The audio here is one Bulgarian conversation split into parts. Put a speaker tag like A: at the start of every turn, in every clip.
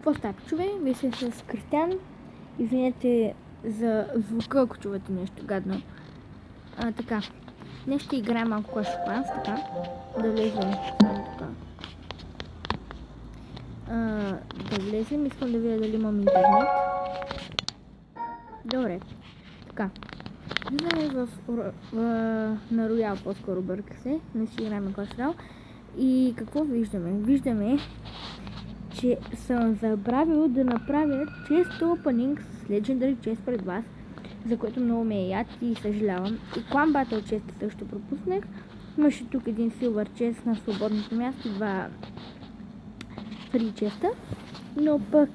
A: Какво става, чове? Вие сте с Кристиан. Извинете за звука, ако чувате нещо гадно. Така. Днес ще играем малко Clash of Clans, така. Да влезем само така. Да влезем. Искам да видя дали имам интернет. Добре. Така. Влизаме на Royal, по-скоро бърка се. Не си играем Clash Royale. И какво виждаме? Виждаме, че съм забравил да направя чест опенинг с Legendary Chest пред вас, за което много ме е яд и съжалявам. И Clan Battle Chest също пропуснах. Имаше тук един Silver Chest на свободното място и два Free Chest. Но пък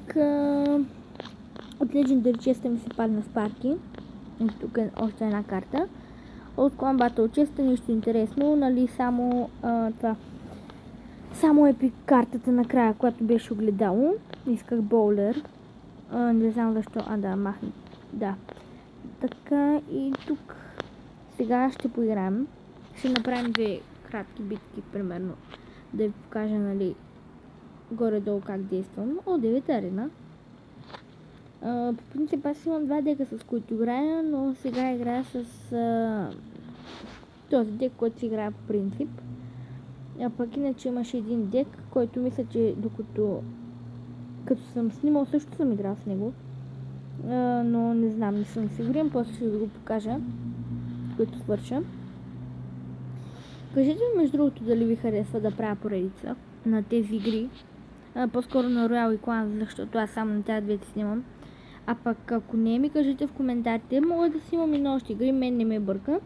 A: от Legendary Chest ми се падна Sparky. И тук е още една карта. От Clan Battle Chest нищо интересно, нали, само това. Само епик картата накрая, която беше огледало. Исках боулер. Не знам защо. Да, махна. Да. Така и тук. Сега ще поиграем. Ще направим две кратки битки, примерно. Да ви покажа, нали, горе-долу как действам. 9 арена. По принцип аз имам два дека, с които играя, но сега играя с този дек, който си играя по принцип. А пък иначе имаше един дек, който мисля, че като съм снимал, също съм играл с него. Но не знам, не съм сигурен, после ще ви го покажа, който свърша. Кажете ми, между другото, дали ви харесва да правя поредица на тези игри. По-скоро на Royal и Clans, защото аз само на тези двете снимам. А пък ако не ми кажете в коментарите, мога да снимам и на още игри, мен не ме бърка.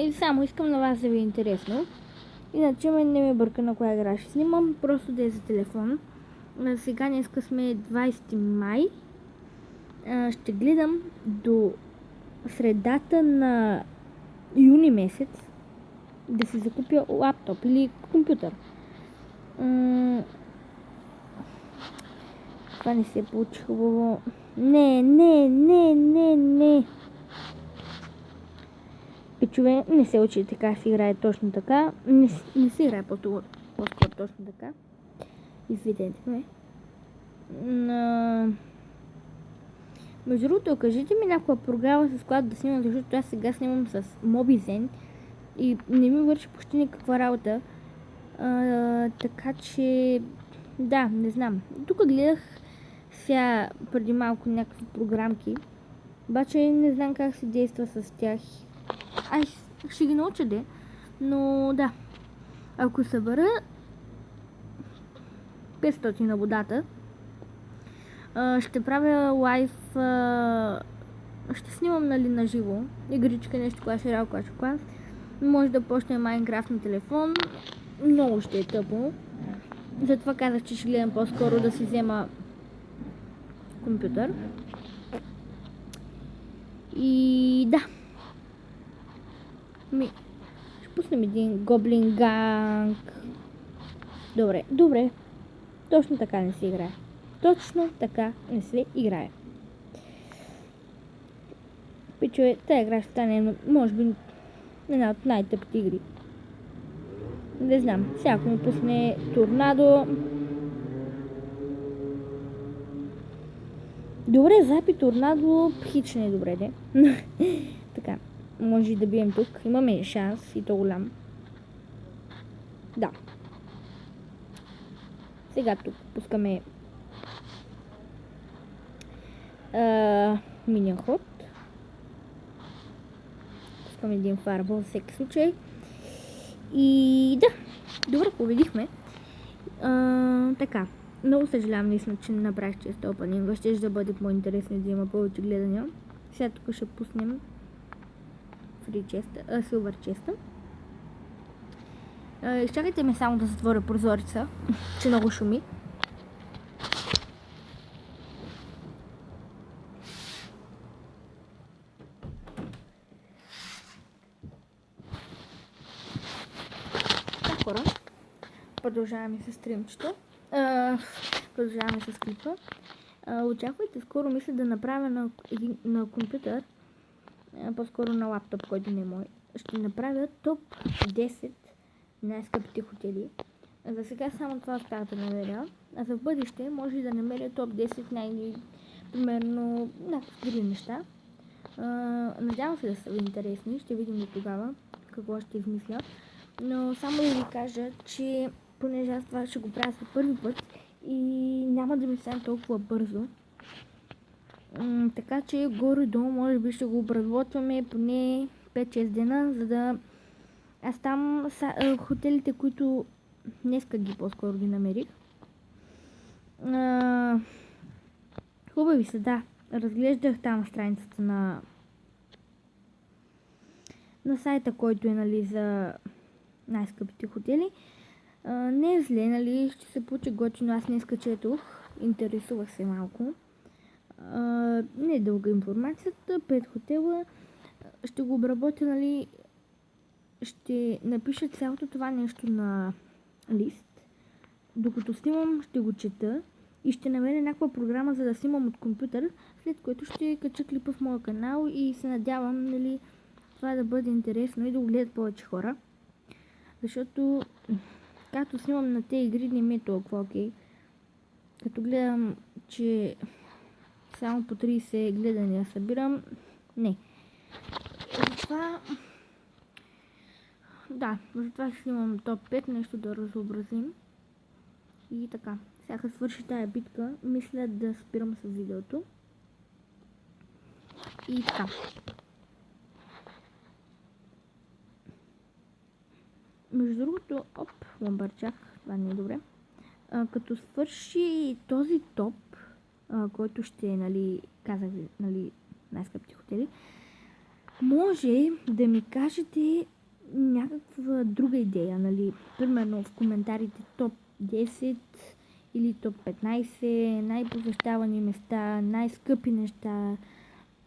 A: И само искам на вас да ви е интересно. Иначе мен не ме бърка на коя игра ще снимам, просто да е за телефон. Сега днеска сме 20 май. Ще гледам до средата на юни месец да си закупя лаптоп или компютър. Това не се получи хубаво. Не. Пичове, не се учи така, си играе точно така. Не се играе по-скоро точно така. Извинете ме. Между другото, кажете ми някаква програма, с която да снимам, защото аз сега снимам с Mobizen и не ми върши почти никаква работа. Така че, да, не знам. Тук гледах сега преди малко някакви програмки, обаче не знам как се действа с тях. Ще ги науча, но да. Ако събера 500 на водата, ще правя лайв, ще снимам, нали, на живо игричка, нещо, Clash Royale, Clash of Clans. Може да почне Minecraft на телефон, много ще е тъпо. Затова казах, че ще гледам по-скоро да си взема компютър. И да. Ще пуснем един Goblin Gang. Добре. Точно така не се играе. Пичове, тази игра ще стане, може би, една от най-тъпите игри. Не знам, всяко ми пусне торнадо. Добре, запи торнадо, хич не е добре, Така, може да бием тук. Имаме шанс и то голям. Да. Сега тук пускаме минион ход. Пускаме един фарбол за всеки случай. И да, добре, победихме. Така, много съжалявам наистина, че не направих чест опенинга. Ще да бъде по-интересно да има повече гледания. Сега тук ще пуснем Silver Chest. Изчакайте ме само да затворя прозореца, че много шуми. Хора, продължаваме с стримчето. Продължаваме с клипа. Очаквайте, скоро мисля да направя на компютър, по-скоро на лаптоп, който не е мой. Ще направя топ 10 най-скъпите хотели. За сега само това успях да намеря, а за в бъдеще може и да намеря топ 10 примерно някакви други неща. Надявам се да са ви интересни, ще видим до тогава какво ще измисля. Но само да ви кажа, че понеже аз това ще го правя за първи път и няма да ми стане толкова бързо. Така че горе-долу може би ще го обработваме поне 5-6 дена, за да аз там хотелите, които днеска ги по-скоро ги намерих. Хубави са, да. Разглеждах там страницата на сайта, който е, нали, за най-скъпите хотели. Не е зле, нали, ще се получи готино. Аз днеска четох, интересувах се малко. Не е дълга информацията, 5 хотела. Ще го обработя, нали, ще напиша цялото това нещо на лист. Докато снимам, ще го чета и ще намеря някаква програма, за да снимам от компютър, след което ще кача клипа в моя канал и се надявам, нали, това да бъде интересно и да го гледат повече хора. Защото, като снимам на тези игри, не ми е толкова окей. Като гледам, че само по 30 гледания събирам, не. Затова, да, затова ще снимам топ 5, нещо да разобразим. И така, сега свърши тая битка, мисля да спирам с видеото. И така. Между другото, ламбърчак, това не е добре. Като свърши този топ, който ще, нали, казах, нали, най-скъпите хотели, може да ми кажете някаква друга идея, нали, примерно в коментарите топ 10 или топ 15, най-посещавани места, най-скъпи неща,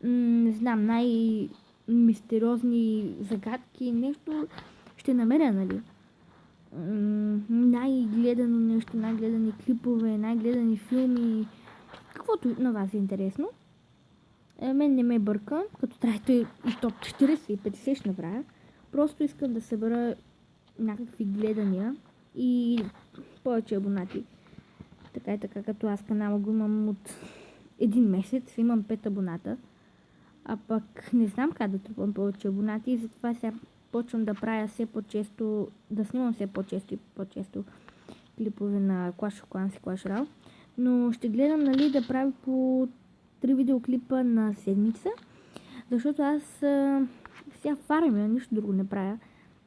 A: не знам, най-мистериозни загадки, нещо ще намеря, нали. Най-гледано нещо, най-гледани клипове, най-гледани филми, каквото на вас е интересно. Мен не ме бърка, като трябва и топ 40 и 50 ще направя. Просто искам да събера някакви гледания и повече абонати. Така и така, като аз канала го имам от един месец, имам 5 абоната. А пък не знам как да трупам повече абонати и затова сега почвам да правя все по-често, да снимам все по-често и по-често клипове на Clash of Clans и Clash Royale. Но ще гледам, нали, да правя по 3 видеоклипа на седмица, защото аз сега фармя, нищо друго не правя.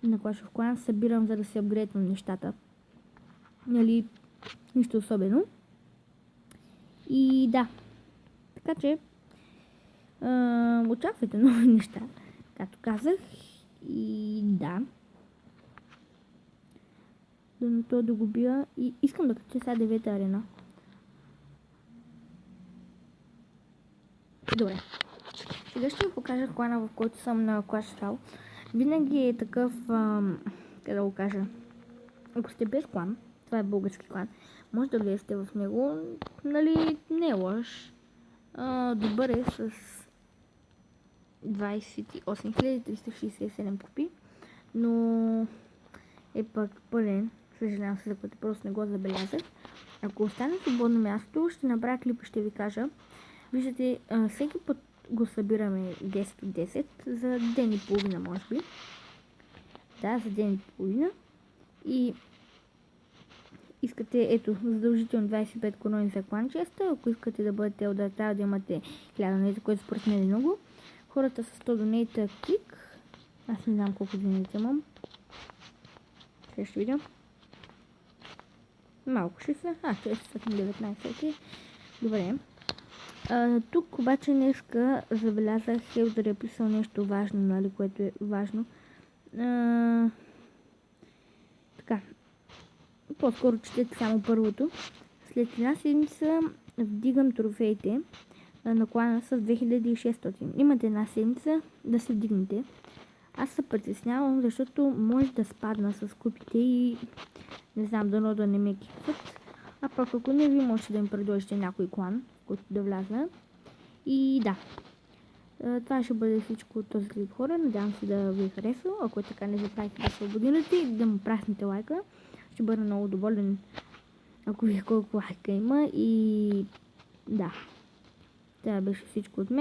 A: На Clash of Clans събирам, за да се апгрейдвам нещата. Нали, нищо особено. И да, така че очаквайте нови неща, както казах. И да, да го бия и искам да кача сега 9-та арена. Добре, сега ще ви покажа клана, в който съм на Clash Royale. Винаги е такъв, как да го кажа, ако сте без клан, това е български клан, може да влезете в него, нали, не е лош. Добър е с 28367 копи, но е пък пълен, съжалявам се, за което просто не го забелязах. Ако остане свободно място, ще направя клип и ще ви кажа. Виждате, всеки път го събираме 10 от 10 за ден и половина, може би. Да, за ден и половина. И искате, ето, задължително 25 корони за клан честа. Ако искате да бъдете елдър, трябва да имате 1000 донейта, което според мен е много. Хората с 100 донейта клик. Аз не знам колко донейта имам. Сега ще видя. Малко ще са. 619, окей. Добре. Тук обаче днеска забелязах, Хелдър е писал нещо важно, нали, което е важно. Така. По-скоро четете само първото. След една седмица вдигам трофеите на клана с 2600. Имате една седмица да се вдигнете. Аз се притеснявам, защото може да спадна с купите и не знам, дано да не ме кикват. А пък ако не, ви можете да им предложите някой клан, който да вляза. И да, това ще бъде всичко от този клип, хора. Надявам се да ви е харесал. Ако е така, не забравяйте да се абонирате и да му праснете лайка. ще бъда много доволен, ако вие колко лайка има и да. Това беше всичко от мен.